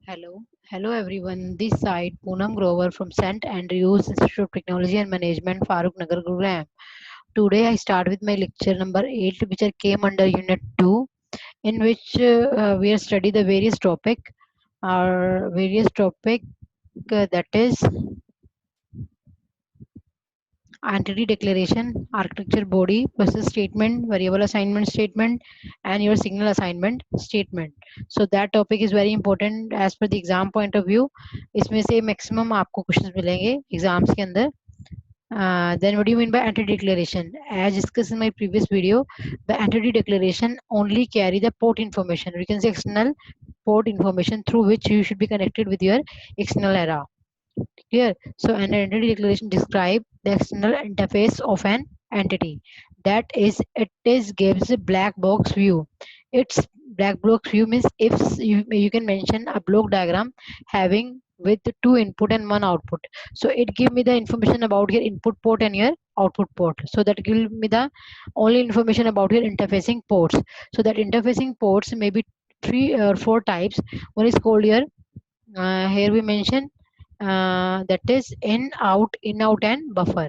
Hello everyone. This side Poonam Grover from St. Andrews Institute of Technology and Management, Farooq Nagar, Gurugram. Today I start with my lecture number 8, which I came under Unit 2, in which we are study the various topic that is entity declaration, architecture body, process statement, variable assignment statement, and your signal assignment statement. So that topic is very important as per the exam point of view. इसमें से maximum आपको questions मिलेंगे exams के अंदर. Then what do you mean by entity declaration? As discussed in my previous video, the entity declaration only carry the port information. We can say external port information through which you should be connected with your external era. Clear? So an entity declaration describe the external interface of an entity. That is, it is gives a black box view. Its black box view means if you can mention a block diagram having with two input and one output. So it give me the information about your input port and your output port. So that give me the only information about your interfacing ports. So that interfacing ports may be three or four types. One is called your here we mention that is in out and buffer.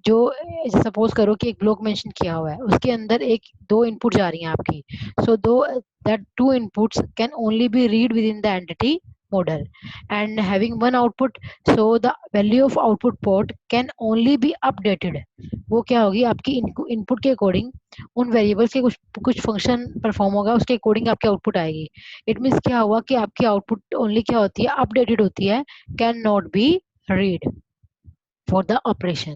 जो suppose करो कि एक block mention किया हुआ है, उसके अंदर एक दो इनपुट जा रही हैं आपकी. सो दो that two inputs can only be read within the entity model and having one output, so the value of output port can only be updated. वो क्या होगी आपकी इनपुट के अकॉर्डिंग उन वेरिएबल्स के कुछ कुछ फंक्शन परफॉर्म होगा, उसके अकॉर्डिंग आपकी आउटपुट आएगी. इट मीन्स क्या हुआ कि आपकी आउटपुट ओनली क्या होती है, अपडेटेड होती है, can not be read for the operation.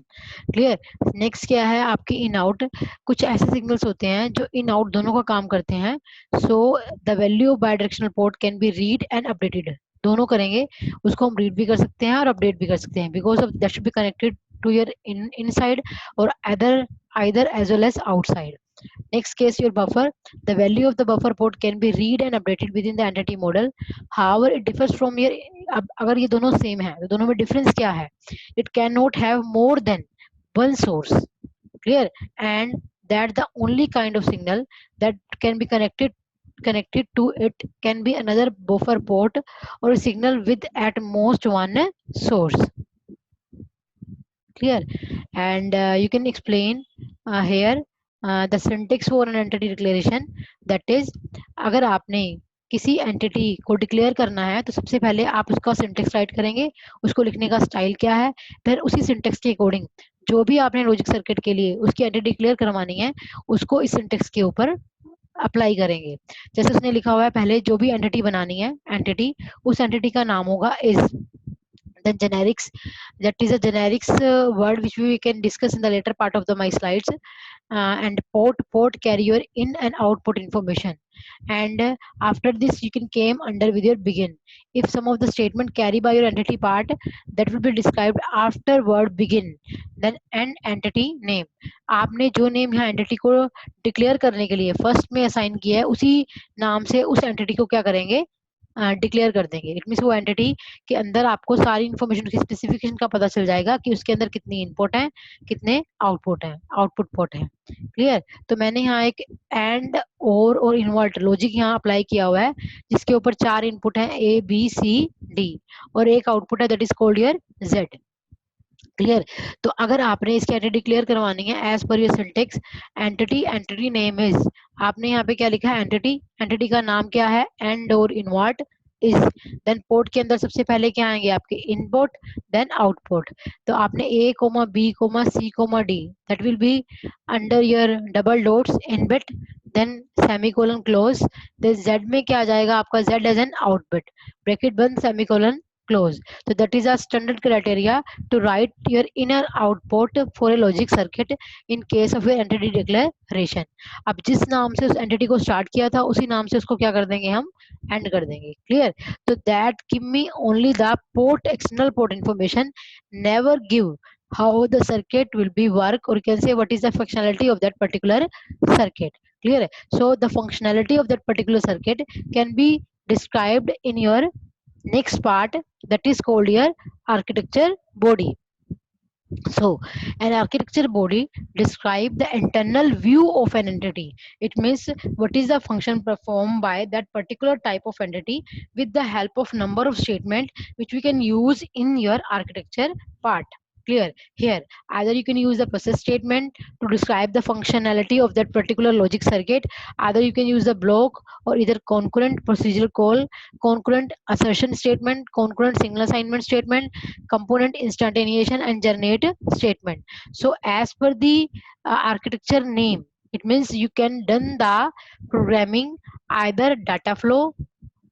Clear? Next क्या है आपकी इन आउट. कुछ ऐसे सिग्नल्स होते हैं जो इन आउट दोनों का काम करते हैं. So the value of by directional port can be read and updated. दोनों करेंगे, उसको हम रीड भी कर सकते हैं और अपडेट भी कर सकते हैं, because of that should be connected to your inside or either as well as outside. Next case, your buffer. The value of the buffer port can be read and updated within the entity model. However, it differs from your. अब अगर ये दोनों same है तो दोनों में difference क्या है? It cannot have more than one source. Clear? And that the only kind of signal that can be connected to it can be another buffer port or a signal with at most one source. Clear? And you can explain here the syntax for an entity declaration. That is, अगर आपने किसी entity को declare करना है तो सबसे पहले आप उसका सिंटेक्स राइट करेंगे, उसको लिखने का स्टाइल क्या है, फिर उसी सिंटेक्स के अकॉर्डिंग जो भी आपने लॉजिक सर्किट के लिए उसकी एंटिटी डिक्लेयर करवानी है उसको इस सिंटेक्स के ऊपर अप्लाई करेंगे. जैसे उसने लिखा हुआ है पहले जो भी एंटिटी बनानी है एंटिटी, उस एंटिटी का नाम होगा is. Then generics, that is a generics word which we can discuss in the later part of the my slides. And port carry your in and output information. And after this you can came under with your begin. If some of the statement carry by your entity part, that will be described after word begin. Then end entity name. आपने जो name यहाँ entity को declare करने के लिए first में assign किया है उसी नाम से उस एंटिटी को क्या करेंगे, डिक्लेयर कर देंगे. इट मीन्स वो एंटिटी के अंदर आपको सारी इन्फॉर्मेशन की स्पेसिफिकेशन का पता चल जाएगा कि उसके अंदर कितनी इनपुट है, कितने आउटपुट है, आउटपुट पोर्ट है. क्लियर? तो मैंने यहाँ एक एंड और इन्वर्ट लॉजिक यहाँ अप्लाई किया हुआ है जिसके ऊपर चार इनपुट है ए बी सी डी और एक आउटपुट है that is called your Z. Clear? तो अगर आपने इसकी एंटिटी क्लियर करवानी है as per your syntax, entity name is, आपने यहाँ पे क्या लिखा है एंटिटी, एंटिटी का नाम क्या है एंड और इनवर्ट इज. देन पोर्ट के अंदर सबसे पहले क्या आएंगे आपके इनपुट देन आउटपुट. तो आपने A comma B comma C comma D that will be under your double dots in bit then semicolon close. Then Z में क्या आ जाएगा आपका Z as an output bracket बंद semicolon close. So that is a standard criteria to write your inner output for a logic circuit in case of your entity declaration. अब जिस नाम से उस entity को start किया था उसी नाम से उसको क्या कर देंगे हम end कर देंगे. Clear? So that give me only the port external port information, never give how the circuit will be work or you can say what is the functionality of that particular circuit. Clear? So the functionality of that particular circuit can be described in your next part that is called your architecture body. So, an architecture body describe the internal view of an entity. It means what is the function performed by that particular type of entity with the help of number of statement which we can use in your architecture part. Clear? Here, either you can use the process statement to describe the functionality of that particular logic circuit. Either you can use the block or either concurrent procedural call, concurrent assertion statement, concurrent signal assignment statement, component instantiation, and generate statement. So as per the architecture name, it means you can done the programming either data flow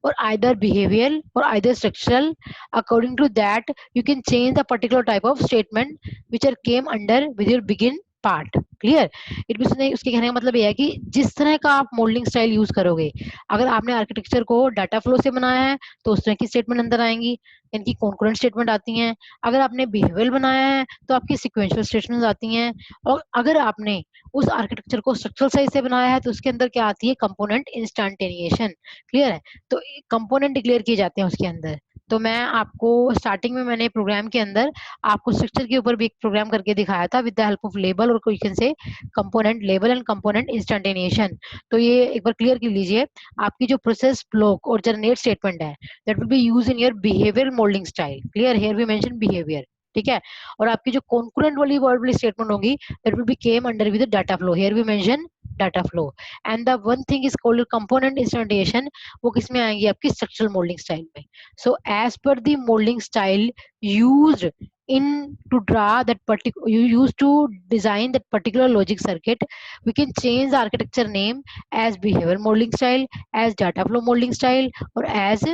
or either behavioral or either structural. According to that, you can change the particular type of statement which are came under with your begin part. Clear? It mean नहीं, उसके कहने का मतलब ये है कि जिस तरह का आप मोल्डिंग स्टाइल यूज करोगे, अगर आपने आर्किटेक्चर को डाटा फ्लो से बनाया है तो उस तरह की स्टेटमेंट अंदर आएंगी, इनकी कॉन्करेंट स्टेटमेंट आती हैं। अगर आपने बिहेवियरल बनाया है तो आपकी सिक्वेंशियल स्टेटमेंट आती हैं। और अगर आपने उस आर्किटेक्चर को स्ट्रक्चरल साइज से बनाया है तो उसके अंदर क्या आती है? कंपोनेंट इंस्टेंटेनिएशन। क्लियर है? तो कंपोनेंट डिक्लेयर किए जाते हैं उसके अंदर। तो मैं आपको स्टार्टिंग में मैंने प्रोग्राम के अंदर आपको स्ट्रक्चर के ऊपर भी एक प्रोग्राम करके दिखाया था with the help of label or you can say component label and component instantiation. तो ये एक बार क्लियर कर लीजिए। आपकी जो प्रोसेस ब्लॉक और जनरेट स्टेटमेंट है that will be use in your behaviour modelling style. Clear? Here we mention behaviour. ठीक है? और आपकी जो कॉन्करेंट वाली वर्ड वाली स्टेटमेंट होगी that will be came under with data flow. Here we mention data flow. And the one thing is called component instantiation, वो किसमें आएंगी? आपकी स्ट्रक्चरल मोल्डिंग स्टाइल में। So as per the modelling style used in to draw that particular, you used to design that particular logic circuit, we can change the architecture name as behavior modeling style, as data flow modeling style, or as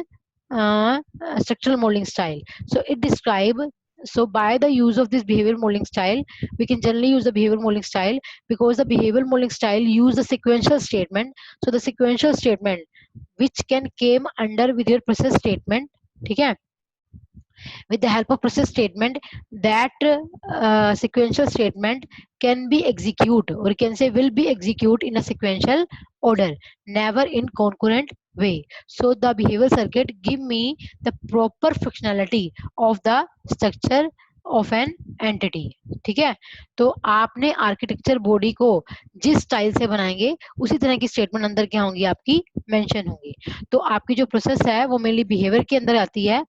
structural modeling style. So it describe, so by the use of this behavior modeling style, we can generally use the behavior modeling style because the behavior modeling style use the sequential statement. So the sequential statement which can came under with your process statement, ठीक है? With the help of process statement, that sequential statement can be execute, or you can say will be execute in a sequential order, never in concurrent way. So the behavioral circuit give me the proper functionality of the structure of an entity. ठीक है? तो आपने architecture body को जिस style से बनाएंगे उसी तरह की स्टेटमेंट अंदर क्या होंगी? आपकी मेंशन होंगी। तो आपकी जो प्रोसेस है वो मेनली बिहेवियर के अंदर आती है।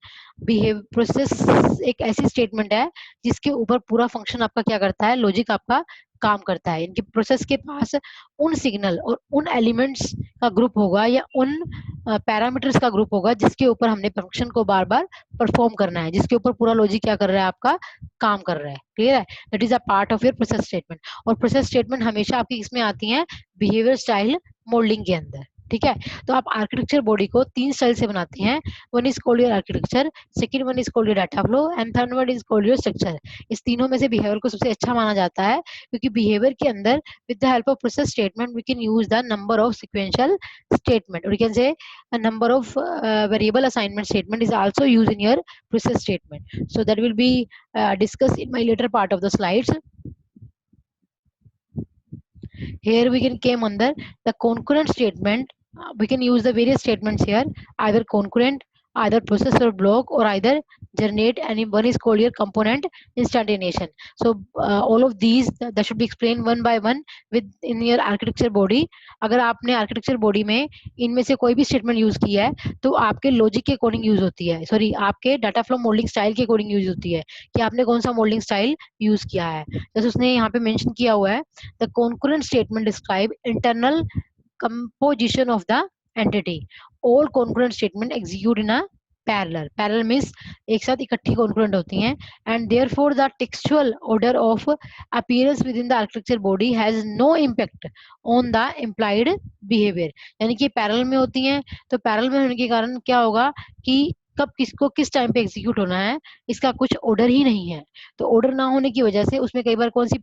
बिहेव प्रोसेस एक ऐसी स्टेटमेंट है जिसके ऊपर पूरा फंक्शन आपका क्या करता है? लॉजिक आपका काम करता है। इनकी प्रोसेस के पास उन सिग्नल और उन एलिमेंट्स का ग्रुप होगा या उन पैरामीटर्स का ग्रुप होगा जिसके ऊपर हमने फंक्शन को बार बार परफॉर्म करना है, जिसके ऊपर पूरा लॉजिक क्या कर रहा है? आपका काम कर रहा है। क्लियर है? That is a part of your process statement. और प्रोसेस स्टेटमेंट हमेशा आपकी इसमें आती है बिहेवियर स्टाइल मोल्डिंग के अंदर। ठीक है? तो आप आर्किटेक्चर बॉडी को 3 स्टाइल से बनाते हैं। One is called your architecture, second one is called your data flow, and third one is called your structure. इस तीनों में से बिहेवियर को सबसे अच्छा माना जाता है क्योंकि बिहेवियर के अंदर with the help of process statement we can use the number of sequential statement, or you can say a number of variable assignment statement is also used in your process statement. So that will be discussed in my later part of the slides. Here we can came under the concurrent statement. We can use the various statements here, either concurrent, either processor block, or either generate, and one is called your component instantiation. So all of these that should be explained one by one with in your architecture body. अगर आपने architecture body में इनमें से कोई भी statement use किया है तो आपके logic के according use होती है, sorry आपके data flow modeling style के according use होती है कि आपने कौन सा modeling style use किया है। जैसे उसने यहाँ पे mention किया हुआ है the concurrent statement describe internal composition of the entity. All concurrent statement execute in a parallel. Parallel means एक साथ इकट्ठी concurrent होती हैं, and therefore the textual order of appearance within the architecture body has no impact on the implied behavior. यानी कि parallel में होती हैं तो parallel में होने के कारण क्या होगा कि कब किसको किस टाइम पे एग्जीक्यूट होना है इसका कुछ ऑर्डर ही नहीं है। तो ऑर्डर ना होने की वजह से उसमें कई बार कौन सी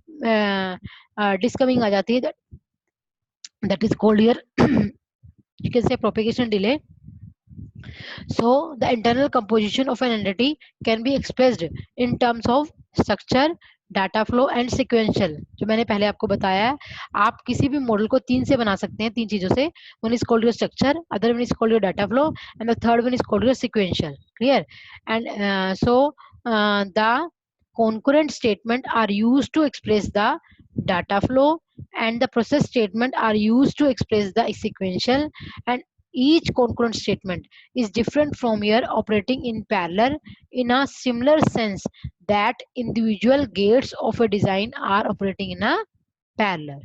डिस्कमिंग आ जाती है, that is called here you can say propagation delay. So the internal composition of an entity can be expressed in terms of structure, data flow and sequential. जो मैंने पहले आपको बताया है, आप किसी भी मॉडल को 3 से बना सकते हैं, 3 चीजों से। One is called your structure, other one is called your data flow, and the third one is called your sequential. Clear? And so the concurrent statement are used to express the data flow, and the process statement are used to express the sequential, and each concurrent statement is different from your operating in parallel in a similar sense that individual gates of a design are operating in a parallel.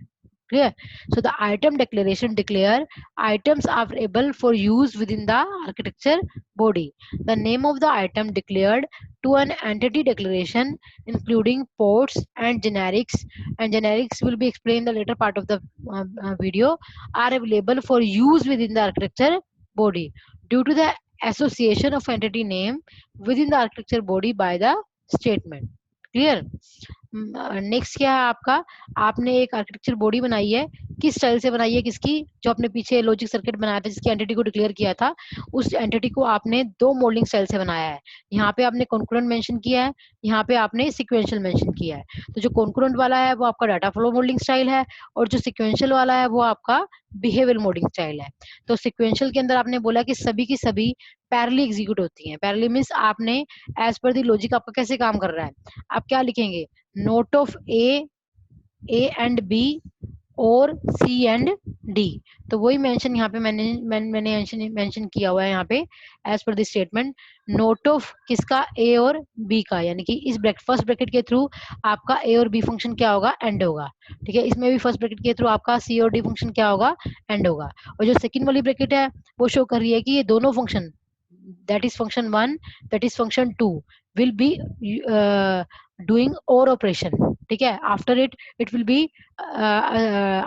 Clear? So the item declaration declare items are available for use within the architecture body. The name of the item declared to an entity declaration including ports and generics will be explained in the later part of the video, are available for use within the architecture body due to the association of entity name within the architecture body by the statement. Clear? Next क्या है आपका, आपने एक architecture body बनाई है, किस style से बनाई है, किसकी, जो आपने पीछे लॉजिक सर्किट बनाया था जिसकी एंटिटी को डिक्लेयर किया था, उस एंटिटी को आपने दो मोल्डिंग स्टाइल से बनाया है। यहाँ पे आपने कॉन्करेंट मेंशन किया है, यहाँ पे आपने सिक्वेंशियल मेंशन किया है। तो जो कॉन्करेंट वाला है वो आपका डाटा फ्लो मोल्डिंग स्टाइल है, और जो सिक्वेंशियल वाला है वो आपका बिहेवियर मोल्डिंग स्टाइल है। तो सिक्वेंशियल के अंदर आपने बोला कि सभी की सभी पैरेलली एग्जीक्यूट होती हैं। पैरेलली मींस आपने एज पर द लॉजिक आपका कैसे काम कर रहा है, आप क्या लिखेंगे, not of A and B और सी एंड डी। तो वही मेंशन यहाँ पे मैंने मेंशन किया हुआ है यहाँ पे as per the statement, note of किसका, ए और बी का, यानी कि इस फर्स्ट ब्रैकेट के थ्रू आपका ए और बी फंक्शन क्या होगा, एंड होगा। ठीक है, इसमें भी फर्स्ट ब्रैकेट के थ्रू आपका सी और डी फंक्शन क्या होगा, एंड होगा। और जो सेकंड वाली ब्रैकेट है वो शो कर रही है कि ये दोनों function, that is function 1, that is function 2 will be doing or operation. ठीक है, after it will be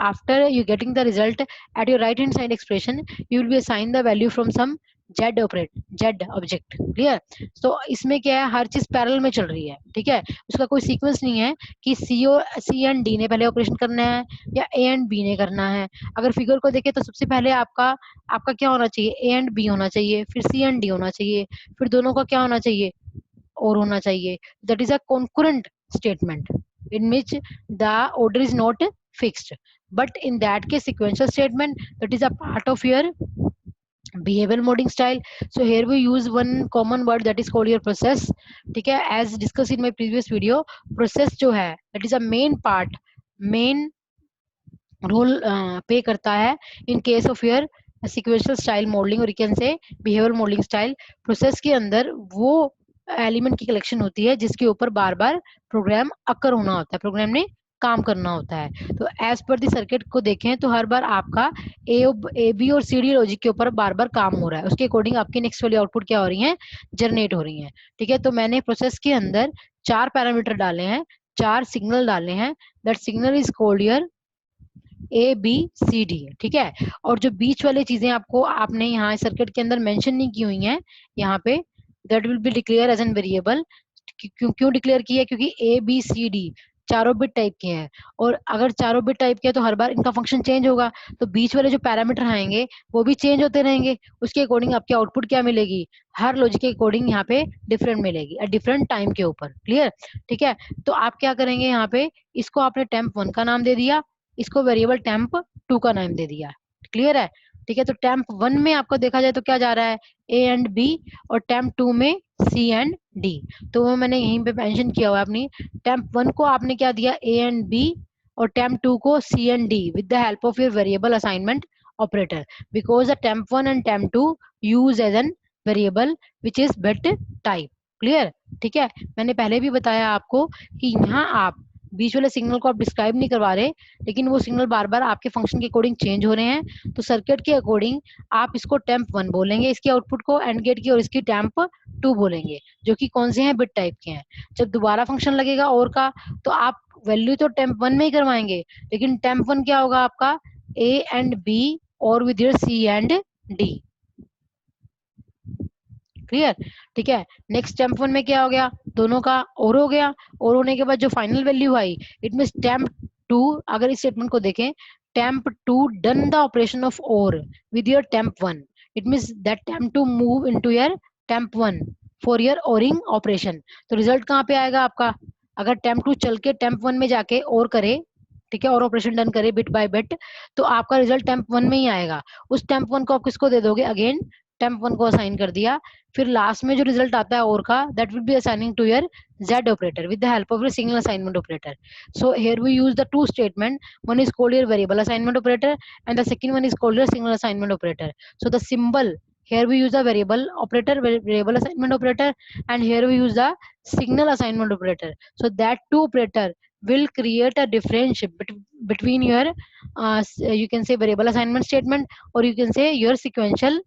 after you getting the result at your right hand side expression, you will be assign the value from some z object. Clear? तो इसमें क्या है, हर चीज parallel में चल रही है। ठीक है, उसका कोई सीक्वेंस नहीं है कि सी एंड डी ने पहले ऑपरेशन करना है या ए एंड बी ने करना है। अगर फिगर को देखें तो सबसे पहले आपका क्या होना चाहिए, ए एंड बी होना चाहिए, फिर सी एंड डी होना चाहिए, फिर दोनों का क्या होना चाहिए, और होना चाहिए। That is a concurrent statement in which the order is not fixed, but in that case sequential statement, that is a part of your behavioral modeling style. So here we use one common word that is called your process. ठीक है, as discussed in my previous video, process जो है that is a main role play करता है in case of your sequential style modeling, और you can say behavioral modeling style। process के अंदर वो एलिमेंट की कलेक्शन होती है जिसके ऊपर बार बार प्रोग्राम अकर होना होता है, प्रोग्राम ने काम करना होता है। तो एज पर दी सर्किट को देखें तो हर बार आपका ए बी और सी डी लॉजिक के ऊपर बार बार काम हो रहा है, उसके अकॉर्डिंग आपकी नेक्स्ट वाली आउटपुट क्या हो रही है, जनरेट हो रही है। ठीक है, तो मैंने प्रोसेस के अंदर 4 पैरामीटर डाले हैं, 4 सिग्नल डाले हैं, that signal is called your A B C D. ठीक है, और जो बीच वाली चीजें आपने यहाँ सर्किट के अंदर मेंशन नहीं की हुई हैं, यहाँ पे that will be declare as an variable. क्यों डिक्लेयर की है, क्योंकि ए बी सी डी चारों बिट टाइप के हैं, और अगर चारों बिट टाइप के हैं तो हर बार इनका फंक्शन चेंज होगा, तो बीच वाले जो पैरामीटर आएंगे वो भी चेंज होते रहेंगे, उसके अकॉर्डिंग आपकी आउटपुट क्या मिलेगी, हर लॉजिक के अकॉर्डिंग यहाँ पे डिफरेंट मिलेगी एट डिफरेंट टाइम के ऊपर। क्लियर? ठीक है, तो आप क्या करेंगे, यहाँ पे इसको आपने टेम्प 1 का नाम दे दिया, इसको वेरिएबल टेम्प 2 का नाम दे दिया। क्लियर है? ठीक है, तो टेम्प 1 में आपको देखा जाए तो क्या जा रहा है, ए एंड बी, और टेम्प 2 में सी एंड डी। तो वो मैंने यहीं पे मेंशन किया हुआ है अपनी, टेम्प 1 को आपने क्या दिया, ए एंड बी, और टेम्प 2 को C and D with the help of your variable assignment operator, because the temp 1 and temp 2 use as an variable which is bit type. Clear? ठीक है, मैंने पहले भी बताया आपको कि यहाँ आप बीच वाले सिग्नल को आप डिस्क्राइब नहीं करवा रहे, लेकिन वो सिग्नल बार बार आपके फंक्शन के अकॉर्डिंग चेंज हो रहे हैं, तो सर्किट के अकॉर्डिंग आप इसको टेम्प 1 बोलेंगे इसकी आउटपुट को एंड गेट की, और इसकी टेम्प 2 बोलेंगे, जो कि कौन से हैं, बिट टाइप के हैं। जब दोबारा फंक्शन लगेगा और का, तो आप वैल्यू तो टेम्प 1 में ही करवाएंगे, लेकिन टेम्प 1 क्या होगा आपका, ए एंड बी और with your C and D. Clear? ठीक है, नेक्स्ट टेम्प 1 में क्या हो गया, दोनों का और हो गया, और होने के बाद जो फाइनल वैल्यू आई, इट मींस टेम्प 2, अगर इस स्टेटमेंट को देखें, temp 2 done the operation of or with your temp 1, it means that temp 2 move into your temp 1 for your oring operation. तो रिजल्ट कहाँ पे आएगा आपका, अगर टेम्प 2 चल के टेम्प 1 में जाके और करे, ठीक है, और ऑपरेशन डन करे बिट बाय बिट, तो आपका रिजल्ट टेम्प 1 में ही आएगा। उस टेम्प 1 को आप किसको दे दोगे, अगेन टेम्प वन को असाइन कर दिया, फिर लास्ट में जो रिजल्ट आता है और का, that will be assigning to your z operator with the help of your single assignment operator. So here we use the two statement. One is called your variable assignment operator and the second one is called your single assignment operator. So the symbol here we use the variable operator, variable assignment operator, and here we use the signal assignment operator. So that two operator will create a differential between your you can say variable assignment statement, or you can say your sequential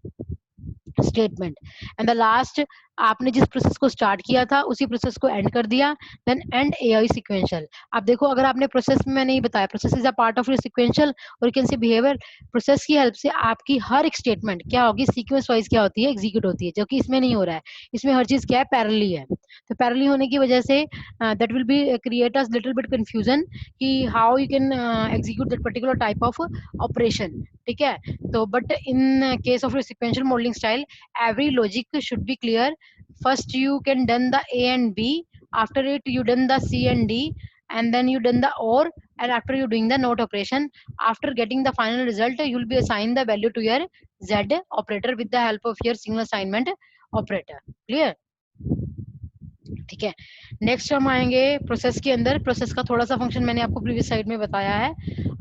statement. And the last, आपने जिस process को start किया था उसी process को and कर दिया, then and AI sequential. आप देखो, अगर आपने प्रोसेस में नहीं बताया, process is a part of your sequential or you can say behaviour. Process की हेल्प से आपकी हर एक स्टेटमेंट क्या होगी, सीक्वेंस वाइज क्या होती है, एग्जीक्यूट होती है, जो कि इसमें नहीं हो रहा है. इसमें हर चीज क्या है, पैरेलली है. तो पैरेलली होने की वजह से that will be create a little bit confusion कि how you can execute that particular type of operation. ठीक है. तो but in case of sequential modelling style, every logic should be clear. First you can done the a and b, after it you done the c and d, and then you done the or, and after you doing the not operation, after getting the final result you will be assign the value to your z operator with the help of your single assignment operator. Clear? ठीक है. Next हम आएंगे process के अंदर. Process का थोड़ा सा function मैंने आपको प्रीवियस साइड में बताया है,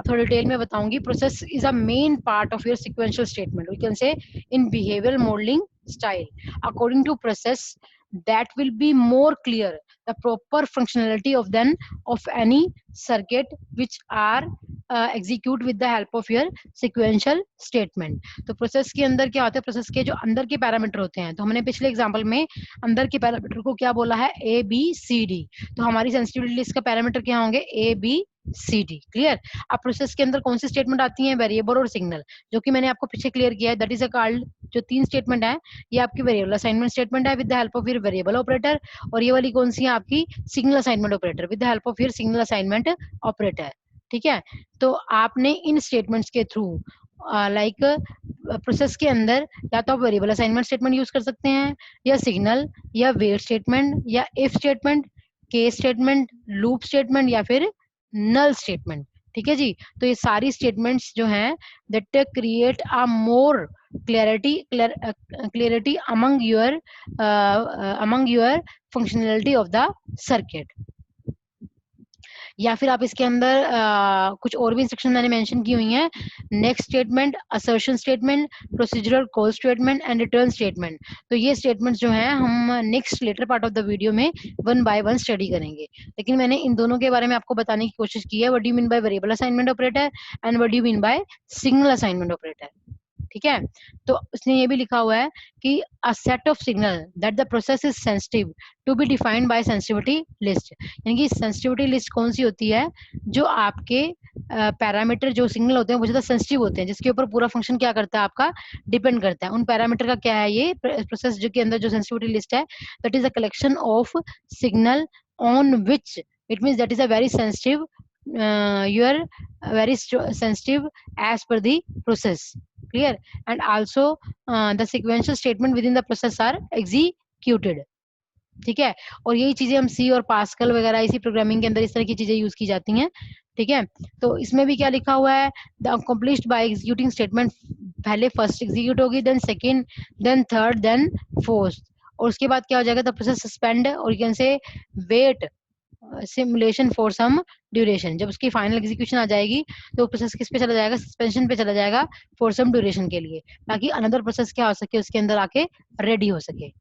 थोड़ा डिटेल में बताऊंगी. Process is a main part of your sequential statement. We can say in behavioural modelling style, according to process that will be more clear the proper functionality of then of any circuit which are execute with the help of your sequential statement. तो process के अंदर क्या होता है, process के जो अंदर के पैरामीटर होते हैं, तो हमने पिछले एग्जांपल में अंदर के पैरामीटर को क्या बोला है, ए बी सी डी. तो हमारी सेंसिटिविटी लिस्ट का पैरामीटर क्या होंगे, A B C D. Clear. अब प्रोसेस के अंदर कौन सी स्टेटमेंट आती है, वेरिएबल और सिग्नल, जो कि मैंने आपको पीछे क्लियर किया है. दैट इज अ कॉल्ड, जो तीन स्टेटमेंट है ये आपकी वेरिएबल असाइनमेंट स्टेटमेंट है with the help of your variable operator, और ये वाली कौन सी है, आपकी signal assignment operator with the help of your signal assignment operator. ठीक है. तो आपने इन स्टेटमेंट्स के थ्रू लाइक प्रोसेस के अंदर या तो आप वेरिएबल असाइनमेंट स्टेटमेंट यूज कर सकते हैं, या सिग्नल, या वेट स्टेटमेंट, या if statement, case statement, loop statement, या फिर नल स्टेटमेंट. ठीक है जी. तो ये सारी स्टेटमेंट्स जो हैं that create a more clarity among your functionality of the circuit. या फिर आप इसके अंदर कुछ और भी इंस्ट्रक्शन मैंने मेंशन की हुई हैं. Next statement, assertion statement, procedural call statement and return statement. तो ये स्टेटमेंट्स जो हैं हम next later part of the video में वन बाय वन स्टडी करेंगे, लेकिन मैंने इन दोनों के बारे में आपको बताने की कोशिश की है. What do you mean by variable assignment operator and what do you mean buy signal assignment operator. ठीक है. तो उसने ये भी लिखा हुआ है कि a set of signal that the process is sensitive to be defined by sensitivity list. यानी कि सेंसिटिविटी लिस्ट कौन सी होती है, जो आपके पैरामीटर जो सिग्नल होते हैं वो ज्यादा सेंसिटिव होते हैं, जिसके ऊपर पूरा फंक्शन क्या करता है आपका डिपेंड करता है. उन पैरामीटर का क्या है, ये प्रोसेस जो के अंदर जो सेंसिटिविटी लिस्ट है, that is a collection of signal on which, it means that is a very sensitive, you are very sensitive as per the process. Clear. And also the sequential statement within the process are executed. ठीक है. और यही चीजें हम सी और pascal वगैरह इसी programming के अंदर इस तरह की चीजें यूज की जाती हैं. ठीक है. तो इसमें भी क्या लिखा हुआ है, the accomplished by executing statement, पहले फर्स्ट एग्जीक्यूट होगी, then second, then third, then fourth, और उसके बाद क्या हो जाएगा, द प्रोसेस सस्पेंड, और you can say wait simulation for some duration. जब उसकी फाइनल एग्जीक्यूशन आ जाएगी तो प्रोसेस किस पे चला जाएगा, सस्पेंशन पे चला जाएगा फॉर सम ड्यूरेशन के लिए, ताकि अनदर प्रोसेस क्या हो सके, उसके अंदर आके रेडी हो सके.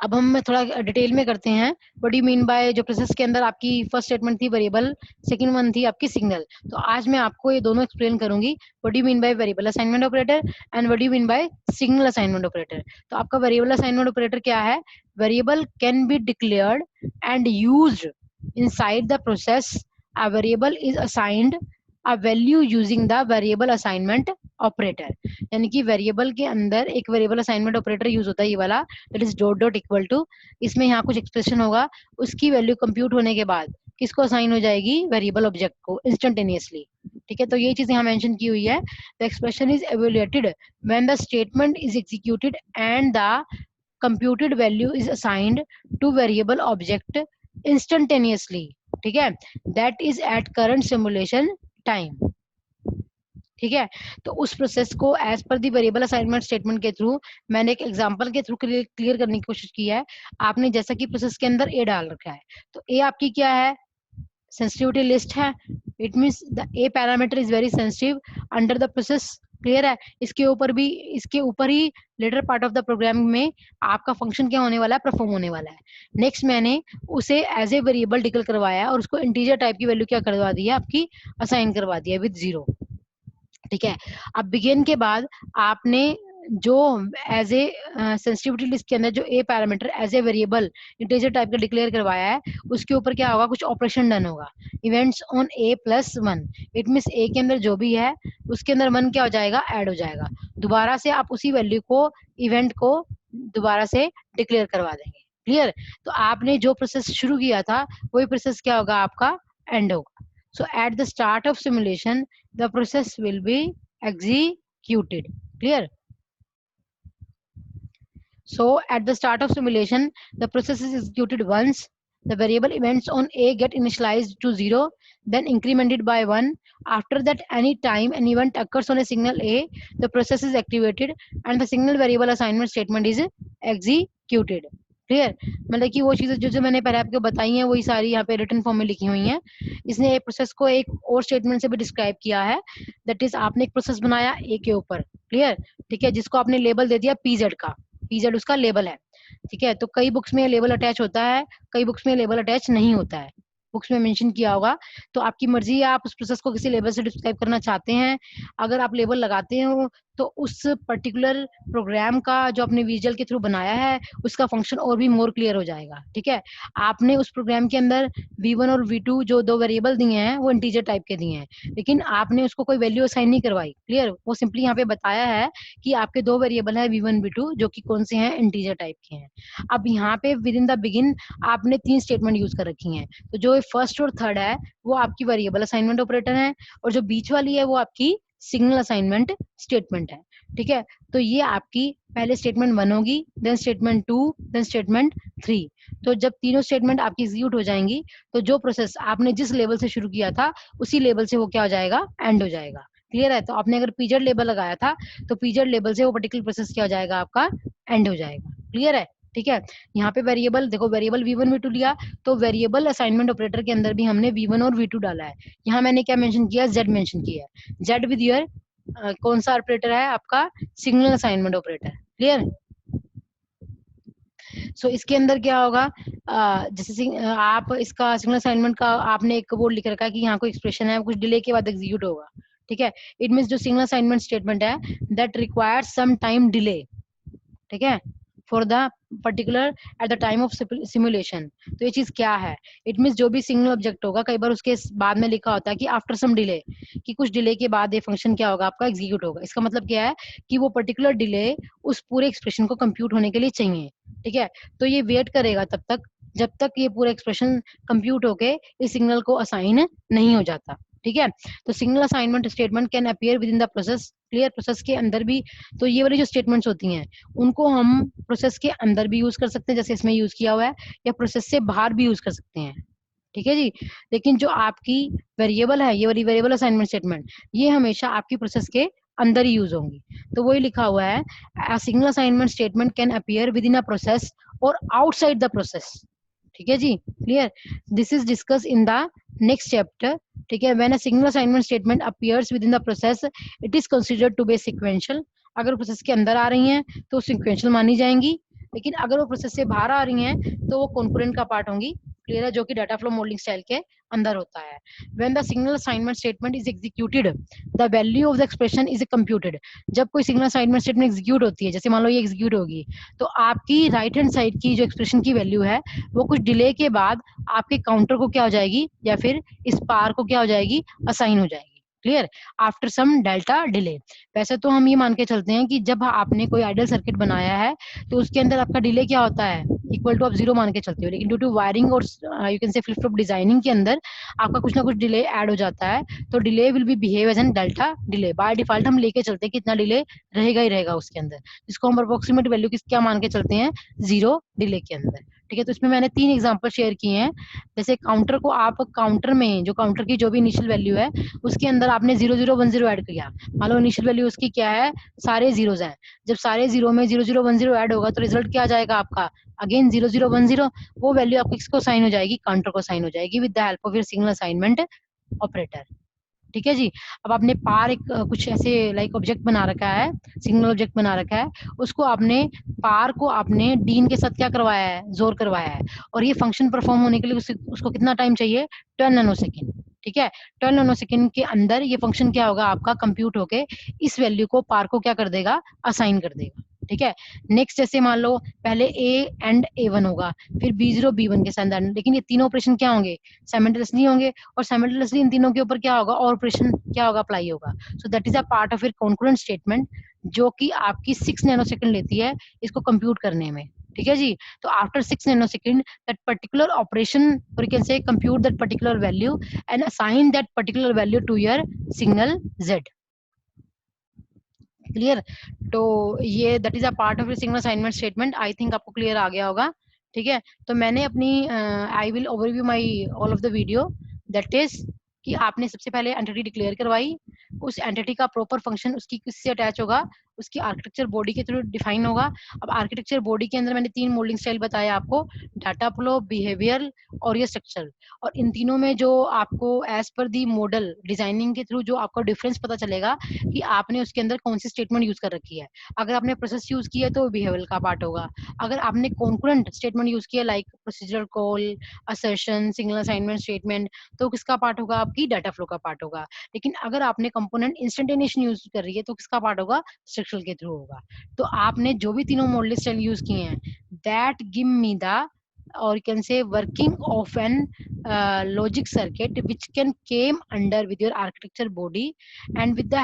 अब हम थोड़ा डिटेल में करते हैं. What do you mean by, जो प्रोसेस के अंदर आपकी फर्स्ट स्टेटमेंट थी वेरिएबल, सेकंड वन थी आपकी सिग्नल. तो आज मैं आपको ये दोनों एक्सप्लेन करूंगी. What do you mean by variable assignment operator and what do you mean buy signal assignment operator. तो आपका वेरिएबल असाइनमेंट ऑपरेटर क्या है, variable can be declared and used inside the process. A variable is assigned a value using the variable assignment operator. यानी कि variable के अंदर एक variable assignment operator use होता है, ये वाला, that is dot dot equal to. इसमें यहाँ कुछ एक्सप्रेशन होगा, उसकी वैल्यू कंप्यूट होने के बाद किसको असाइन हो जाएगी, वेरिएबल ऑब्जेक्ट को इंस्टेंटेनियसली. ठीक है. तो ये चीज यहाँ मेंशन की हुई है. The expression is evaluated when the statement is executed and the computed value is assigned to variable object instantaneously. ठीक है. That is at current simulation time. ठीक है। तो उस प्रोसेस को एज पर दी वेरिएबल असाइनमेंट स्टेटमेंट के through मैंने एक एग्जांपल के थ्रू क्लियर करने की कोशिश की है। आपने जैसा कि प्रोसेस के अंदर ए डाल रखा है, तो ए आपकी क्या है, सेंसिटिविटी लिस्ट है। It means the A parameter is very sensitive under the process. Clear है। इसके ऊपर ही later part of the program में आपका फंक्शन क्या होने वाला है, परफॉर्म होने वाला है। नेक्स्ट मैंने उसे एज ए वेरिएबल डिक्लेयर करवाया और उसको इंटीजर टाइप की वैल्यू क्या करवा दी है, आपकी असाइन करवा दिया विद 0। ठीक है। अब बिगिन के बाद आपने जो एज ए सेंसिटिविटी लिस्ट के अंदर जो A parameter as a variable integer type का डिक्लेयर करवाया है, उसके ऊपर क्या होगा, कुछ ऑपरेशन डन होगा। Events on A plus 1, it means A के अंदर जो भी है उसके अंदर 1 क्या हो जाएगा, ऐड हो जाएगा। दोबारा से आप उसी वैल्यू को, इवेंट को दोबारा से डिक्लेयर करवा देंगे। क्लियर। तो आपने जो प्रोसेस शुरू किया था वही प्रोसेस क्या होगा, आपका एंड होगा। So at the start of simulation, the process will be executed. Clear? So at the start of simulation, the process is executed once. The variable events on A get initialized to 0, then incremented by 1. After that, any time an event occurs on a signal A, the process is activated and the signal variable assignment statement is executed. Clear. मतलब कि वो चीजें जो मैंने पहले आपको बताई हैं वही सारी यहाँ पे रिटन फॉर्म में लिखी हुई हैं। इसने एक प्रोसेस को एक और स्टेटमेंट से भी डिस्क्राइब किया है। दैट इज आपने एक प्रोसेस बनाया ए के ऊपर। क्लियर। ठीक है। जिसको आपने लेबल दे दिया पीजेड का, पीजेड उसका लेबल है। ठीक है। तो कई बुक्स में लेबल अटैच होता है, कई बुक्स में लेबल अटैच नहीं होता है। बुक्स में मेंशन किया होगा, तो आपकी मर्जी है, आप उस प्रोसेस को किसी लेबल से डिस्क्राइब करना चाहते हैं। अगर आप लेबल लगाते हो तो उस पर्टिकुलर प्रोग्राम का जो आपने विजुअल के थ्रू बनाया है उसका फंक्शन और भी मोर क्लियर हो जाएगा। ठीक है। आपने उस प्रोग्राम के अंदर v1 और v2 जो दो वेरिएबल दिए हैं वो इंटीजर टाइप के दिए हैं, लेकिन आपने उसको कोई वैल्यू असाइन नहीं करवाई। क्लियर। वो सिंपली यहाँ पे बताया है कि आपके दो वेरिएबल है v1 v2 जो कि कौन से हैं, इंटीजर टाइप के हैं। अब यहाँ पे विद इन द बिगिन आपने 3 स्टेटमेंट यूज कर रखी हैं। तो जो फर्स्ट और थर्ड है वो आपकी वेरिएबल असाइनमेंट ऑपरेटर है, और जो बीच वाली है वो आपकी सिग्नल असाइनमेंट स्टेटमेंट है। ठीक है। तो ये आपकी पहले स्टेटमेंट 1 होगी, देन स्टेटमेंट 2, देन स्टेटमेंट 3। तो जब तीनों स्टेटमेंट आपकी एग्जीक्यूट हो जाएंगी तो जो प्रोसेस आपने जिस लेवल से शुरू किया था उसी लेवल से वो क्या हो जाएगा, एंड हो जाएगा। क्लियर है। तो आपने अगर पीजेड लेबल लगाया था तो पीजेड लेबल से वो पर्टिकुलर प्रोसेस क्या हो जाएगा, आपका एंड हो जाएगा। क्लियर है। ठीक है। यहाँ पे वेरिएबल देखो, वेरिएबल v1 v2 लिया तो वेरिएबल असाइनमेंट ऑपरेटर के अंदर भी हमने v1 और v2 डाला है। यहाँ मैंने क्या मेंशन किया, z मेंशन किया है। z विद योर कौन सा ऑपरेटर है, आपका सिग्नल असाइनमेंट ऑपरेटर। क्लियर। सो इसके अंदर क्या होगा, जैसे आप इसका सिग्नल असाइनमेंट का आपने एक बोर्ड लिख रखा है कि यहाँ कोई एक्सप्रेशन है, कुछ डिले के बाद एग्जीक्यूट होगा। ठीक है। इट मींस जो सिग्नल असाइनमेंट स्टेटमेंट है that requires some time delay. ठीक है। For the particular at the time of simulation. तो ये चीज क्या है, इट मीन्स जो भी सिग्नल ऑब्जेक्ट होगा, कई बार उसके बाद में लिखा होता है कि आफ्टर सम डिले, कि कुछ डिले के बाद ये फंक्शन क्या होगा, आपका एग्जीक्यूट होगा। इसका मतलब क्या है कि वो पर्टिकुलर डिले उस पूरे एक्सप्रेशन को कंप्यूट होने के लिए चाहिए। ठीक है। तो ये वेट करेगा तब तक जब तक ये पूरा एक्सप्रेशन कंप्यूट होके इस सिग्नल को असाइन नहीं हो जाता। ठीक है। तो signal assignment statement can appear within the process. Clear. Process के अंदर भी, तो ये वाली जो स्टेटमेंट्स होती हैं उनको हम प्रोसेस के अंदर भी यूज कर सकते हैं जैसे इसमें यूज किया हुआ है, या प्रोसेस से बाहर भी यूज कर सकते हैं। ठीक है जी। लेकिन जो आपकी वेरिएबल है, ये वाली वेरिएबल असाइनमेंट स्टेटमेंट, ये हमेशा आपकी प्रोसेस के अंदर ही यूज होंगी। तो वही लिखा हुआ है, signal assignment statement can appear within a process और आउटसाइड द प्रोसेस। ठीक है जी। Clear. This is discuss in the next chapter. ठीक है। When a signal assignment statement appears within the process it is considered to be sequential. अगर process के अंदर आ रही हैं तो सीक्वेंशियल मानी जाएंगी, लेकिन अगर वो प्रोसेस से बाहर आ रही हैं तो वो कॉम्पोनेंट का पार्ट होंगी। क्लियर है। जो कि डाटा फ्लो मॉडलिंग स्टाइल के अंदर होता है। When the signal assignment statement is executed the value of the expression is computed. जब कोई सिग्नल असाइनमेंट स्टेटमेंट एग्जीक्यूट होती है, जैसे मान लो ये एग्जीक्यूट होगी, तो आपकी राइट हैंड साइड की जो एक्सप्रेशन की वैल्यू है वो कुछ डिले के बाद आपके काउंटर को क्या हो जाएगी, या फिर इस पार को क्या हो जाएगी, असाइन हो जाएगी। Clear. After some delta delay. वैसे तो हम ये मान के चलते हैं कि जब आपने कोई आइडियल सर्किट बनाया है तो उसके अंदर आपका डिले क्या होता है, इक्वल टू आप 0 मान के चलते हो, लेकिन ड्यू टू वायरिंग और यू कैन से फ्लिप फ्लॉप डिजाइनिंग के अंदर आपका कुछ ना कुछ डिले ऐड हो जाता है। तो delay will be behave as an delta delay. By default हम लेके चलते हैं कि इतना डिले रहेगा ही रहेगा उसके अंदर, जिसको हम अप्रोक्सीमेट वैल्यू किस क्या मान के चलते हैं, 0 डिले के अंदर। ठीक है। तो इसमें मैंने 3 एग्जांपल शेयर किए हैं। जैसे काउंटर को आप काउंटर में जो काउंटर की जो भी इनिशियल वैल्यू है उसके अंदर आपने 0010 ऐड किया। मान लो इनिशियल वैल्यू उसकी क्या है, सारे जीरोज हैं। जब सारे जीरो में 0010 ऐड होगा तो रिजल्ट क्या आ जाएगा आपका, अगेन 0010। वो वैल्यू आपको किसको साइन हो जाएगी, काउंटर को साइन हो जाएगी with the help of your signal assignment operator. ठीक है जी। अब आपने पार एक कुछ ऐसे लाइक ऑब्जेक्ट बना रखा है, सिग्नल ऑब्जेक्ट बना रखा है, उसको आपने पार को आपने डीन के साथ क्या करवाया है, जोर करवाया है। और ये फंक्शन परफॉर्म होने के लिए उसको कितना टाइम चाहिए, 12 नैनो सेकेंड। ठीक है, 12 नैनो सेकेंड के अंदर ये फंक्शन क्या होगा आपका, कंप्यूट होके इस वैल्यू को पार को क्या कर देगा, असाइन कर देगा। ठीक है। नेक्स्ट जैसे मान लो पहले ए एंड A1 होगा, फिर B0 B1 के साथ, लेकिन ये तीनों ऑपरेशन क्या होंगे, साइमल्टेनियसली होंगे। और साइमल्टेनियसली इन तीनों के ऊपर क्या होगा, और ऑपरेशन क्या होगा, अप्लाई होगा। So that is a part of your concurrent statement, जो कि आपकी 6 नैनो सेकंड लेती है इसको कंप्यूट करने में। ठीक है जी। तो after 6 nano second that particular operation, or you can say compute that particular value and assign that particular value to your signal Z। Clear. तो ये that is a part of signal assignment statement. I think आपको clear आ गया होगा। ठीक है। तो मैंने अपनी I will overview my all of the video. That is कि आपने सबसे पहले एंटिटी डिक्लेयर करवाई, उस एंटिटी का प्रॉपर फंक्शन उसकी किससे अटैच होगा, उसकी आर्किटेक्चर बॉडी के थ्रू डिफाइन होगा। अब आर्किटेक्चर बॉडी के अंदर मैंने 3 मोल्डिंग स्टाइल बताया आपको, डाटा फ्लो, बिहेवियर और ये स्ट्रक्चर। और इन तीनों में जो आपको एज पर दी मॉडल डिजाइनिंग के थ्रू जो आपको डिफरेंस पता चलेगा कि आपने उसके अंदर कौन सी स्टेटमेंट यूज कर रखी है। अगर आपने प्रोसेस यूज किया तो बिहेवियर का पार्ट होगा। अगर आपने कॉन्करेंट स्टेटमेंट यूज किया like procedural call, assertion, signal assignment statement, तो किसका पार्ट होगा, आपकी डाटा फ्लो का पार्ट होगा। लेकिन अगर आपने कंपोनेंट इंस्टेंटेनियस यूज कर रही है तो किसका पार्ट होगा, स्ट्रक्चरल के थ्रू होगा। तो आपने जो भी तीनों मॉडल स्टाइल यूज किए हैं, that give me the, or you can say working of an logic circuit which can came under with your architecture body, and with the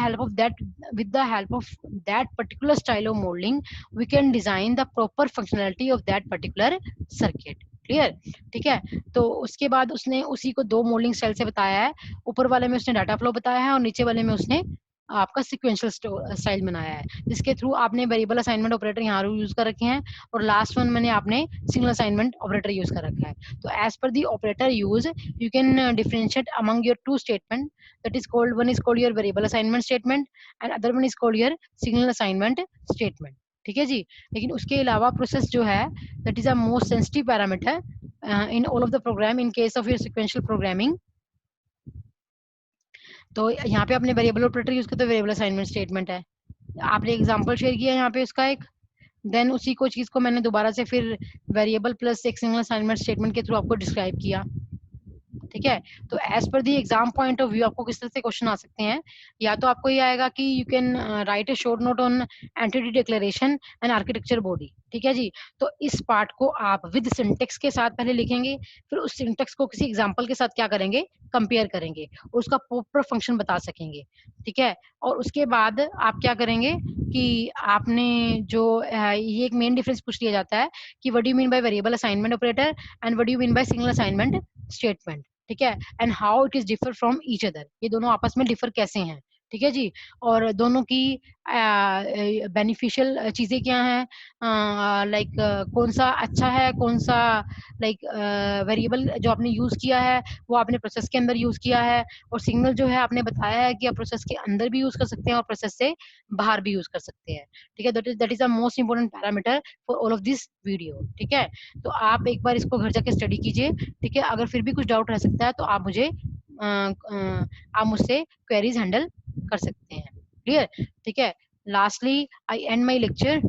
help of that particular style of modeling we can design the proper functionality of that particular circuit। Clear. ठीक है। तो उसके बाद उसने उसी को 2 moulding style से बताया है। ऊपर वाले में उसने डाटा फ्लो बताया है और नीचे वाले में उसने आपका सिक्वेंशियल स्टाइल बनाया है, जिसके थ्रू आपने वेरिएबल असाइनमेंट ऑपरेटर यहाँ यूज कर रखे हैं, और लास्ट वन मैंने आपने सिंगल असाइनमेंट ऑपरेटर यूज कर रखा है। तो as per the operator use you can differentiate among your 2 statement, that is called, one is called your variable assignment statement and other one is called your signal assignment statement. ठीक है जी। लेकिन उसके अलावा प्रोसेस जो है that is a most sensitive parameter in all of the program in case of your sequential programming. तो यहाँ पे आपने वेरिएबल ऑपरेटर यूज किया तो वेरिएबल असाइनमेंट स्टेटमेंट है। आपने एग्जांपल शेयर किया यहाँ पे उसका एक, देन उसी को चीज को मैंने दोबारा से फिर वेरिएबल प्लस एक सिंगल असाइनमेंट स्टेटमेंट के थ्रू आपको डिस्क्राइब किया। ठीक है। तो as per the exam point of view आपको किस तरह से क्वेश्चन आ सकते हैं, या तो आपको ये आएगा कि you can write A short note on entity declaration and architecture body. ठीक है जी। तो इस पार्ट को आप विद सिंटेक्स के साथ पहले लिखेंगे, फिर उस सिंटेक्स को किसी एग्जांपल के साथ क्या करेंगे, कंपेयर करेंगे, और उसका प्रॉपर फंक्शन बता सकेंगे। ठीक है। और उसके बाद आप क्या करेंगे कि आपने जो ये एक मेन डिफरेंस पूछ लिया जाता है कि what do you mean by variable assignment operator and what do you mean by single assignment statement. ठीक है। And how it is differ from each other, ये दोनों आपस में डिफर कैसे हैं। ठीक है जी। और दोनों की बेनिफिशियल चीजें क्या हैं, लाइक कौन सा अच्छा है, कौन सा लाइक वेरिएबल जो आपने यूज किया है वो आपने प्रोसेस के अंदर यूज किया है, और सिग्नल जो है आपने बताया है कि आप प्रोसेस के अंदर भी यूज कर सकते हैं और प्रोसेस से बाहर भी यूज कर सकते हैं। ठीक है। That is the most important parameter for all of this video. ठीक है। तो आप एक बार इसको घर जाके स्टडी कीजिए। ठीक है। अगर फिर भी कुछ डाउट रह सकता है तो आप मुझे आप मुझसे क्वेरीज हैंडल कर सकते हैं। क्लियर। ठीक है। Lastly I and my lecture